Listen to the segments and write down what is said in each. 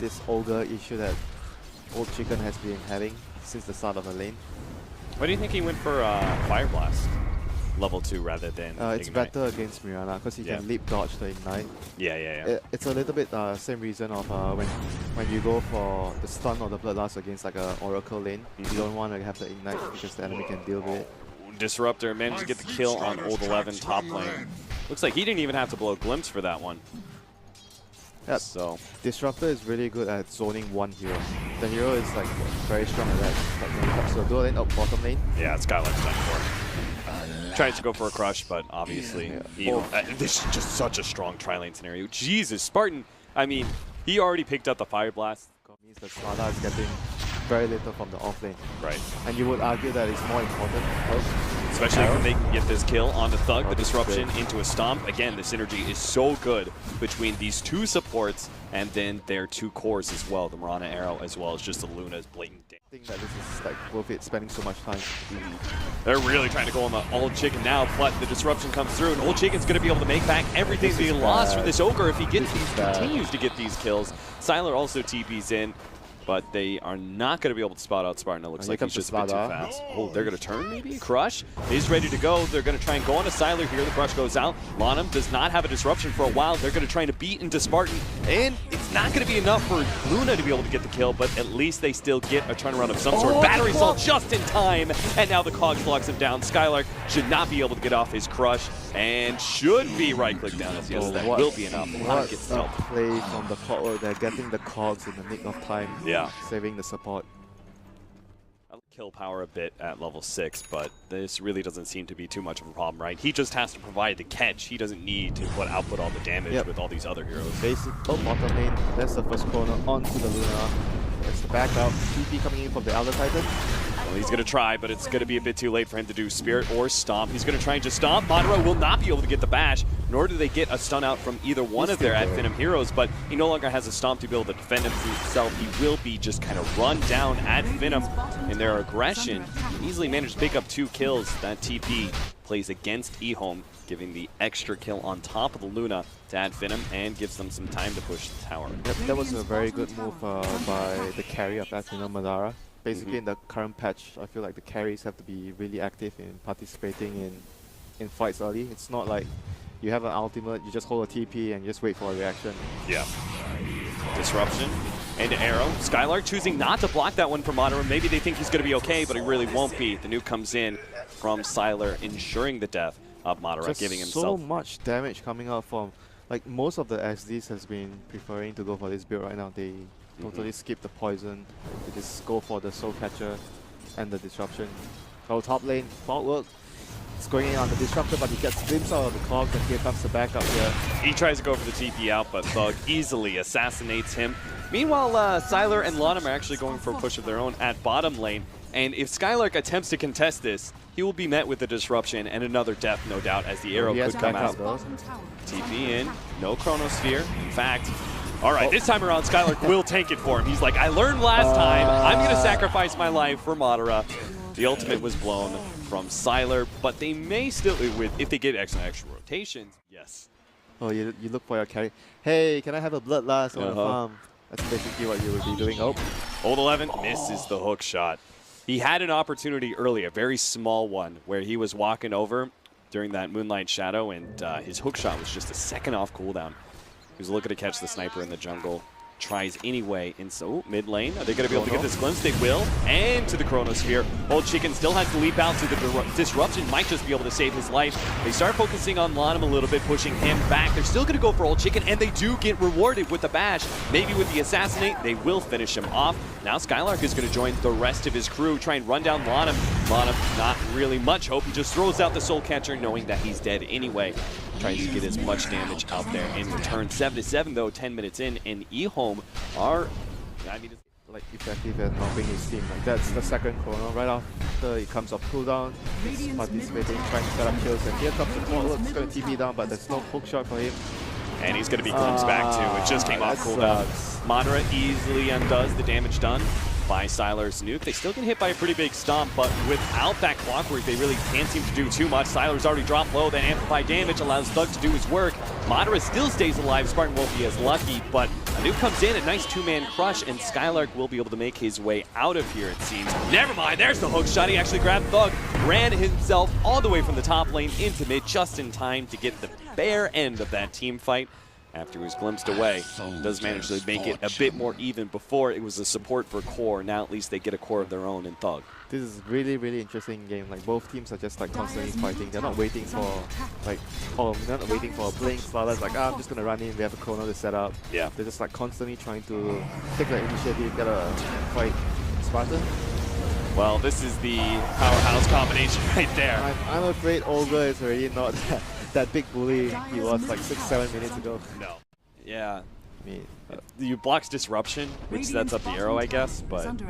this ogre issue that Old Chicken has been having since the start of the lane. Why do you think he went for Fire Blast level 2 rather than It's Ignite? better against Mirana because he can leap dodge the Ignite. Yeah. It's a little bit same reason of when you go for the stun or the Bloodlust against like a Oracle lane, you don't want to have the Ignite because the enemy can deal with it. Disruptor managed to get the kill on Old 11 top lane. Looks like he didn't even have to blow Glimpse for that one. Yep. So Disruptor is really good at zoning one hero. The hero is like very strong at that. Like when it comes to the dual lane, bottom lane. yeah, Skylark's done for it. Tries to go for a crush, but obviously this is just such a strong tri-lane scenario. Jesus, Spartan, I mean, he already picked up the Fire Blast. Means that Spada is getting very little from the off lane. Right. And you would argue that it's more important. Especially when they can get this kill on the Thug, the disruption into a stomp. Again, the synergy is so good between these two supports and then their two cores as well, the Mirana Arrow as well as just the Luna's blatant damage. I think that this is like worth it spending so much time. They're really trying to go on the Old Chicken now, but the disruption comes through, and Old Chicken's going to be able to make back everything that he lost from this Ogre if he continues to get these kills. Sylar also TP's in, but they are not going to be able to spot out Spartan. It looks like he's just a bit too fast. Oh, they're going to turn maybe? Crush is ready to go. They're going to try and go on to Sylar here. The Crush goes out. Lonum does not have a disruption for a while. They're going to try to beat into Spartan, and it's not going to be enough for Luna to be able to get the kill, but at least they still get a turnaround of some sort. Battery Assault just in time, and now the Cogs blocks him down. Skylark should not be able to get off his Crush, and should be right-click down as yes, that will be enough. What a play from the Clockwork. They're getting the Cogs in the nick of time. Yeah. Saving the support. Kill power a bit at level 6, but this really doesn't seem to be too much of a problem, right? He just has to provide the catch. He doesn't need to output all the damage with all these other heroes. Basic bottom lane. That's the first corner onto the Luna. That's the backup. TP coming in from the Elder Titan. Well, he's going to try, but it's going to be a bit too late for him to do Spirit or Stomp. He's going to try and just Stomp. Madara will not be able to get the bash, nor do they get a stun out from either one of their Finem heroes, but he no longer has a Stomp to be able to defend himself. He will be just kind of run down Finem in their aggression. Easily managed to pick up 2 kills. That TP plays against EHOME, giving the extra kill on top of the Luna to Finem and gives them some time to push the tower. Yep, that was a very good move by the carry of Finem, Madara. Basically, in the current patch, I feel like the carries have to be really active in participating in fights early. It's not like you have an ultimate, you just hold a TP and just wait for a reaction. Yeah. Disruption and Arrow. Skylark choosing not to block that one from Madara. Maybe they think he's going to be okay, but he really won't be. The nuke comes in from Sylar, ensuring the death of Madara, Just giving himself so much damage coming out from, like, most of the XDs has been preferring to go for this build right now. They totally skip the poison. They just go for the soul catcher and the disruption. Go top lane, fault work. It's going in on the disruptor, but he gets glimpse out of the Cogs, and here comes the backup here. He tries to go for the TP out, but Thug easily assassinates him. Meanwhile, Sylar and Lonum are actually going for a push of their own at bottom lane. And if Skylark attempts to contest this, he will be met with a disruption and another death, no doubt, as the arrow could come out. TP in, no Chronosphere. In fact, all right, this time around, Skylark will tank it for him. He's like, I learned last time. I'm going to sacrifice my life for Madara. The ultimate was blown from Sylar, but they may still, if they get extra rotations, yes. Oh, you look for your carry. Hey, can I have a Bloodlust on the farm? That's basically what you would be doing. Oh, Old 11 misses the hook shot. He had an opportunity early, a very small one, where he was walking over during that Moonlight Shadow, and his hook shot was just a second off cooldown. He was looking to catch the sniper in the jungle. Tries anyway, and so mid lane. Are they going to be able to get this glimpse? They will, and to the Chronosphere. Old Chicken still has to leap out to the disruption, might just be able to save his life. They start focusing on Lonum a little bit, pushing him back. They're still going to go for Old Chicken, and they do get rewarded with the bash. Maybe with the assassinate, they will finish him off. Now Skylark is going to join the rest of his crew, try and run down Lonum. Lonum, not really much hope. He just throws out the Soul Catcher, knowing that he's dead anyway. Tries to get as much damage out there in return. 7-7 though, 10 minutes in, and EHOME are, I mean, like effective at helping his team. Like that's the second corner. Right after it comes off cooldown, he's participating, trying to set up kills, and here comes the corner. It's going to TP down, but there's no hook shot for him. And he's going to be glimpsed back too. It just came off cooldown. Madara easily undoes the damage done by Sylar's nuke. They still get hit by a pretty big stomp, but without that Clockwork, they really can't seem to do too much. Sylar's already dropped low. That amplified damage allows Thug to do his work. Madara still stays alive. Spartan won't be as lucky, but Nuke comes in, a nice two-man crush, and Skylark will be able to make his way out of here, it seems. Never mind, there's the hook shot. He actually grabbed Thug, ran himself all the way from the top lane into mid just in time to get the bare end of that team fight. After he was glimpsed away, does manage to make it a bit more even. Before it was a support for core, now at least they get a core of their own in Thug. This is really, really interesting game. Like both teams are just like constantly fighting. They're not waiting for like, they're not waiting for a blink. Slaughter's like, I'm just gonna run in. We have a chrono to set up. Yeah. They're just like constantly trying to take the initiative, get a fight Spartan. Well, this is the powerhouse combination right there. I'm afraid Olga is already not that big bully he was like 6-7 minutes ago. No. Yeah. I mean, you blocks disruption, which sets up the arrow, I guess, but.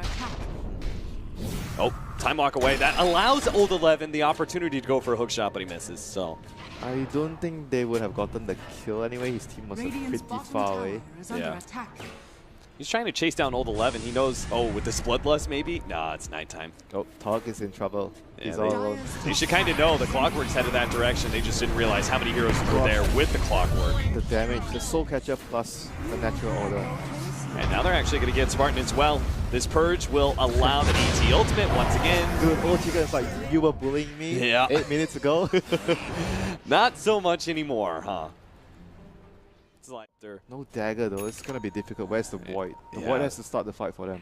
Oh, time walk away. That allows Old 11 the opportunity to go for a hook shot, but he misses, so. I don't think they would have gotten the kill anyway. His team was pretty far away. Yeah. He's trying to chase down Old 11. He knows, oh, with this Bloodlust maybe? Nah, it's nighttime. Oh, Tog is in trouble. Yeah, He's all alone. You should kind of know the Clockwork's headed that direction. They just didn't realize how many heroes were there with the Clockwork. The damage, the Soul Catcher plus the Natural Order. And now they're actually going to get Spartan as well. This Purge will allow the ET Ultimate once again. Dude, Old Chicken is like, you were bullying me 8 minutes ago. Not so much anymore, huh? It's like no dagger though, it's going to be difficult. Where's the Void? The Void has to start the fight for them.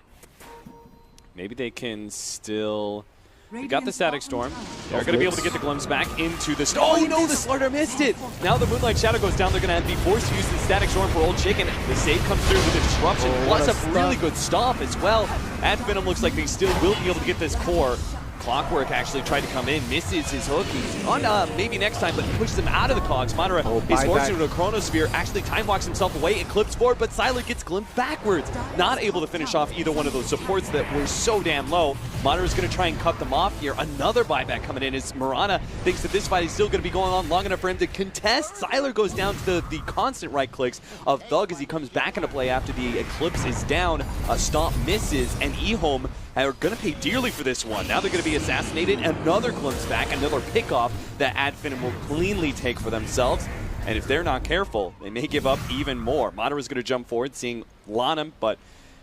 Maybe they can still... We got the Static Storm. They're going to be able to get the glimpse back into the... Oh no, the Slaughter missed it! Now the Moonlight Shadow goes down. They're going to be forced to use the Static Storm for Old Chicken. The save comes through with the Disruption, plus a really good stomp as well. And Finem looks like they still will be able to get this core. Clockwork actually tried to come in, misses his hook. He's on maybe next time, but pushes him out of the cogs. Madara is forced into a Chronosphere, actually time walks himself away and clips forward, but Siler gets glimpsed backwards. Not able to finish off either one of those supports that were so damn low. Madara's going to try and cut them off here. Another buyback coming in as Marana thinks that this fight is still going to be going on long enough for him to contest. Siler goes down to the constant right clicks of Thug as he comes back into play after the Eclipse is down. A stomp misses, and EHOME are going to pay dearly for this one. Now they're going to be assassinated. Another glimpse back, another pickoff that Finem will cleanly take for themselves. And if they're not careful, they may give up even more. Madara's going to jump forward, seeing Lanham, but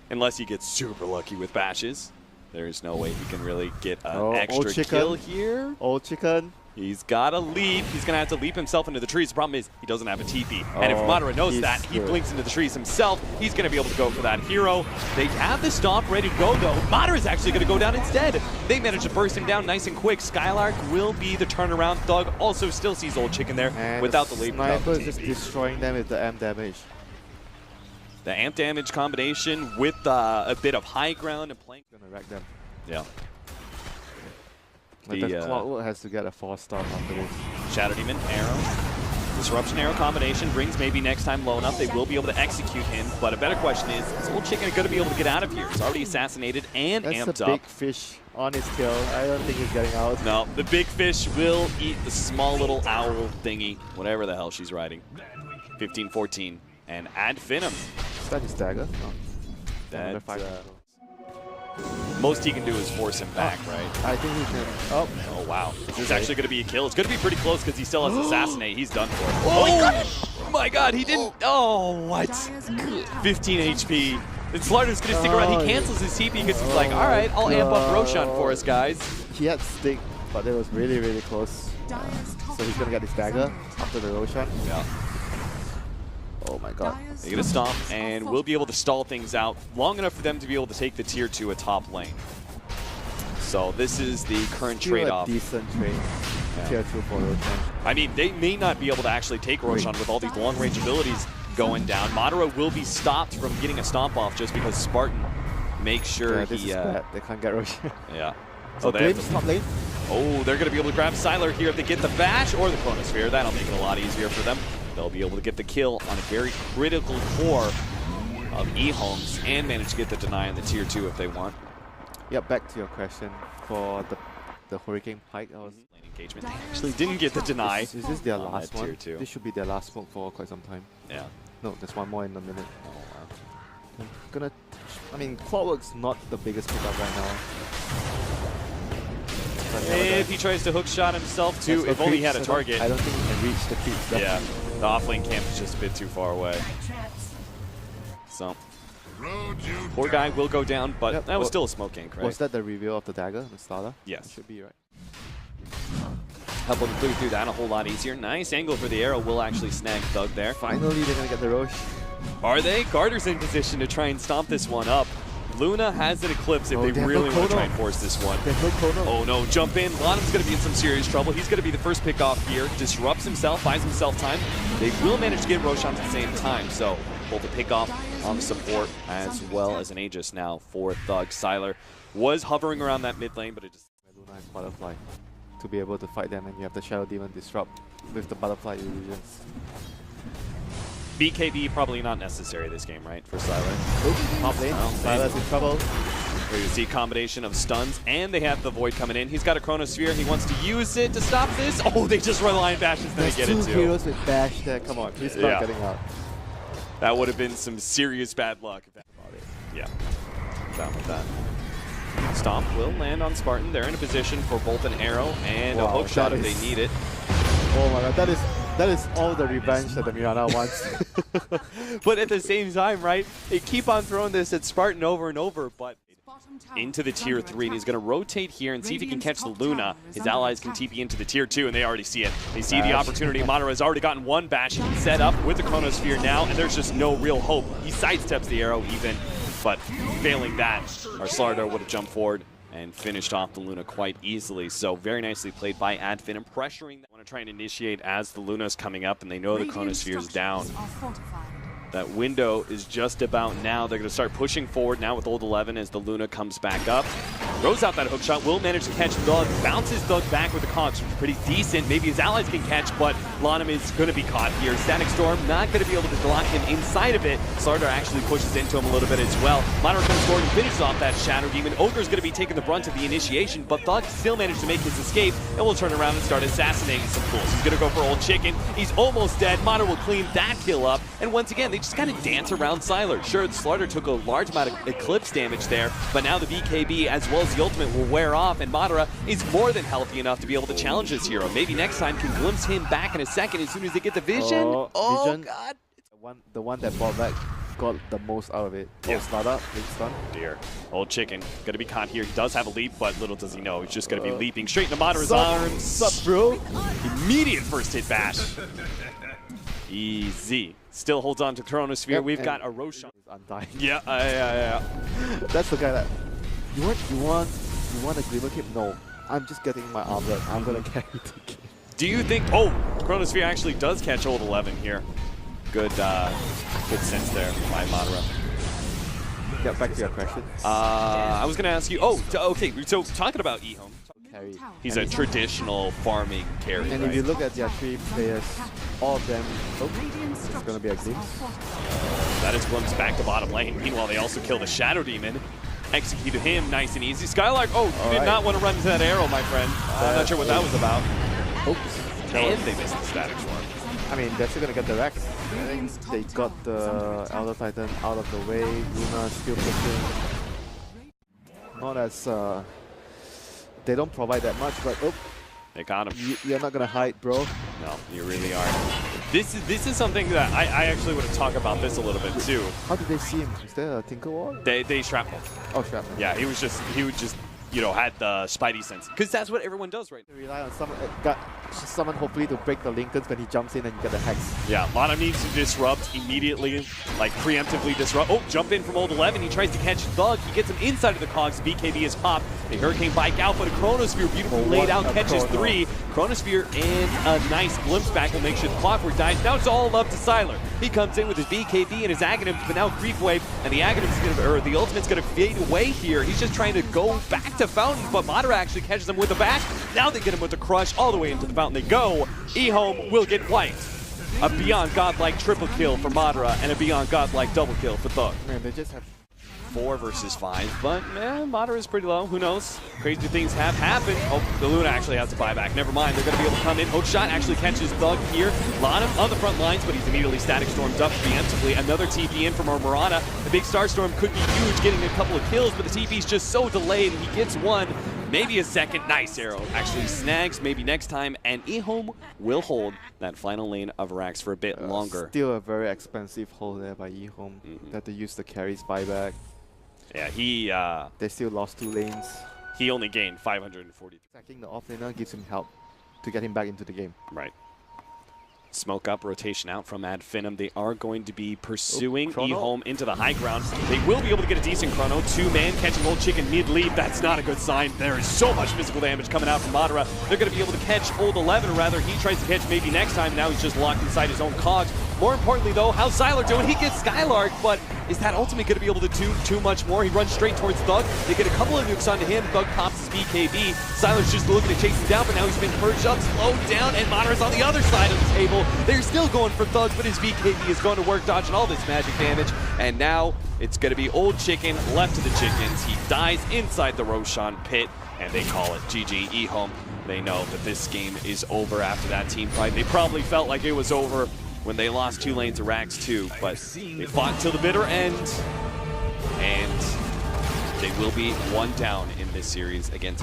unless he gets super lucky with bashes, there's no way he can really get an extra kill here. Old Chicken. He's got to leap. He's going to have to leap himself into the trees. The problem is he doesn't have a TP. And if Madara knows that, he blinks into the trees himself. He's going to be able to go for that hero. They have the stomp ready to go, though. Madara's actually going to go down instead. They manage to burst him down nice and quick. Skylark will be the turnaround. Thug also still sees Old Chicken there and without the leap. Sniper is just destroying them with the amp damage. The amp damage combination with a bit of high ground and playing. Gonna wreck them. Yeah. Like the Clockwork has to get a 4-star after this. Shadow Demon, arrow. Disruption arrow combination brings maybe next time low enough. They will be able to execute him. But a better question is Old Chicken going to be able to get out of here? He's already assassinated and amped up. That's a big fish on his tail. I don't think he's getting out. No, the big fish will eat the small little owl thingy, whatever the hell she's riding. 15-14. And Finem. Is that his dagger? No. That, most he can do is force him back, right? I think he can. Oh wow. This is actually going to be a kill. It's going to be pretty close because he still has Assassinate. He's done for. Oh my god, he didn't. Oh, what? 15 HP. And Slarter's going to stick around. He cancels his TP because he's like, all right, I'll amp up Roshan for us, guys. He had Stick, but it was really, really close. So he's going to get his dagger after the Roshan. Yeah. Oh my god. They get a stomp, and we'll be able to stall things out long enough for them to be able to take the tier 2 a top lane. So this is the current trade-off. Decent trade. Yeah. Tier 2 for Roshan. I mean, they may not be able to actually take Roshan with all these long-range abilities going down. Madara will be stopped from getting a stomp off just because Spartan makes sure this is bad. They can't get Roshan. Yeah. So Glimpse top lane. Oh, they're going to be able to grab Siler here if they get the bash or the Chronosphere. That'll make it a lot easier for them. They'll be able to get the kill on a very critical core of EHOMEs and manage to get the deny on the tier 2 if they want. Yeah, back to your question for the Hurricane Pike. Lane engagement. They actually didn't get the deny. Is this their last one? Tier 2. This should be their last smoke for quite some time. Yeah. No, there's one more in a minute. Oh, wow. I'm gonna. I mean, Clockwork's not the biggest pickup right now. If he tries to hook shot himself too, if only he had a target. I don't think he can reach the creeps. Yeah, the offlane camp is just a bit too far away. So, poor guy will go down, but that was still a smoke gank, right? Was that the reveal of the dagger, the starter? Yes. It should be, right? Help him clear through that a whole lot easier. Nice angle for the arrow. Will actually snag Thug there. Finally, they're going to get the Roche. Are they? Garter's in position to try and stomp this one up. Luna has an Eclipse if they really want to try and force this one. Oh no, jump in. Lanham's going to be in some serious trouble. He's going to be the first pick off here. Disrupts himself, buys himself time. They will manage to get Roshan at the same time, so both a pick off on the support as well as an Aegis now for Thug. Sylar was hovering around that mid lane, but it just... Luna has Butterfly to be able to fight them, and you have the Shadow Demon disrupt with the Butterfly illusions. BKB probably not necessary this game, right, for Sylar? Oops, top lane. Sylar's in trouble. Here you see a combination of stuns, and they have the Void coming in. He's got a Chronosphere. He wants to use it to stop this. Oh, they just rely on bashes that they get into. There's 2 heroes with bash there. Come on, he's not getting out. That would have been some serious bad luck. Yeah, down with that. Stomp will land on Spartan. They're in a position for both an arrow and a hook shot if they need it. Oh my god, that is all the revenge that the Mirana wants. But at the same time, right, they keep on throwing this at Spartan over and over, but into the tier 3, and he's going to rotate here and see if he can catch the Luna. His allies can TP into the tier 2, and they already see it. They see the opportunity. Madara has already gotten 1 bash set up with the Chronosphere now, and there's just no real hope. He sidesteps the arrow even, but failing that, our Slardar would have jumped forward and finished off the Luna quite easily. So very nicely played by Finem, pressuring. They want to try and initiate as the Luna's coming up, and they know the Chronosphere is down. That window is just about now. They're going to start pushing forward now with Old 11 as the Luna comes back up. Throws out that hook shot, will manage to catch Thug, bounces Thug back with the Conch, which is pretty decent. Maybe his allies can catch, but Lanham is going to be caught here. Static Storm not going to be able to block him inside of it. Slardar actually pushes into him a little bit as well. Madara comes forward and finishes off that Shadow Demon. Ogre's going to be taking the brunt of the initiation, but Thug still managed to make his escape, and will turn around and start assassinating some fools. He's going to go for Old Chicken. He's almost dead. Madara will clean that kill up, and once again, they just kind of dance around Sylar. Sure, Slardar took a large amount of Eclipse damage there, but now the BKB as well as the ultimate will wear off, and Madara is more than healthy enough to be able to challenge this hero. Maybe next time can glimpse him back in a second as soon as they get the vision. Vision. God. The one that brought back got the most out of it. Yeah. Slardar, big stun. Dear. Old Chicken going to be caught here. He does have a leap, but little does he know, he's just going to be leaping straight into Madara's arms. Sup, bro? Immediate first hit bash. Easy. Still holds on to Chronosphere. Yep, We've got a Roshan. Undying. Yeah. That's the guy that you want a Glimmer Cape? No. I'm just getting my armlet. I'm gonna carry the game. Do you think Chronosphere actually does catch Old 11 here? Good sense there by Madara. Get back to your question. I was gonna ask you, okay, so talking about EHOME. Carry. He's a traditional farming carry, And right? if you look at their 3 players, all of them, it's gonna be a glimpse. That is glimpse back to bottom lane. Meanwhile, they also kill the Shadow Demon. Executed him nice and easy. Skylark, did not want to run into that arrow, my friend. I'm not sure what that was about. Oops. And they missed the Static Storm. I mean, they're still gonna get the Rex. I think they got the Elder Titan out of the way. Luna still pushing. Not as they don't provide that much, but They got him. you're not gonna hide, bro. No, you really are. This is something that I actually want to talk about this a little bit too. How did they see him? Is there a Tinker Wall? They shrapnel. Oh, shrapnel. Yeah, he would just had the Spidey sense, because that's what everyone does right now. They rely on someone hopefully to break the Lincolns when he jumps in and you get the hex. Yeah, Lana needs to disrupt immediately, like preemptively disrupt. Oh, jump in from Old 11. He tries to catch Thug. He gets him inside of the cogs. BKB is popped. The Hurricane bike out, but a Chronosphere beautifully laid out, catches 3. Chronosphere and a nice glimpse back will make sure the Clockwork dies. Now it's all up to Sylar. He comes in with his BKB and his Aghanims, but now Grief Wave, and the the ultimate's gonna fade away here. He's just trying to go back to Fountain, but Madara actually catches him with a bash. Now they get him with the crush all the way into the Fountain they go. EHOME will get wiped. A beyond godlike triple kill for Madara and a beyond godlike double kill for Thug. Man, they just have 4 versus 5, but man, Madara is pretty low. Who knows? Crazy things have happened. Oh, the Luna actually has to buy back. Never mind, they're going to be able to come in. Hookshot actually catches Thug here. Lana on the front lines, but he's immediately Static Stormed up preemptively. Another TP in from our Murata. The big Starstorm could be huge, getting a couple of kills, but the TP's just so delayed, and he gets one. maybe a second. Nice arrow. Actually snags maybe next time, and EHOME will hold that final lane of Rax for a bit longer. Still a very expensive hold there by EHOME that they use the carries buyback. Yeah, they still lost 2 lanes. he only gained 540. Attacking the off laner gives him help to get him back into the game. Right. Smoke up, rotation out from Finem. They are going to be pursuing EHOME into the high ground. They will be able to get a decent chrono. 2-man catching Old Chicken mid-lead. That's not a good sign. There is so much physical damage coming out from Madara. They're going to be able to catch Old 11, or rather, he tries to catch maybe next time. Now he's just locked inside his own cogs. More importantly, though, how's Xylar doing? He gets Skylark, but is that ultimate going to be able to do too much more? He runs straight towards Thug. They get a couple of nukes onto him. Thug pops his BKB. Xylar's just looking to chase him down, but now he's been purged up, slowed down, and Madara's on the other side of the table. They're still going for Thug, but his BKB is going to work, dodging all this magic damage. And now it's going to be Old Chicken left to the chickens. He dies inside the Roshan pit, and they call it GG. EHOME, they know that this game is over after that team fight. They probably felt like it was over when they lost 2 lanes to Rax 2, but they fought until the bitter end, and they will be 1 down in this series against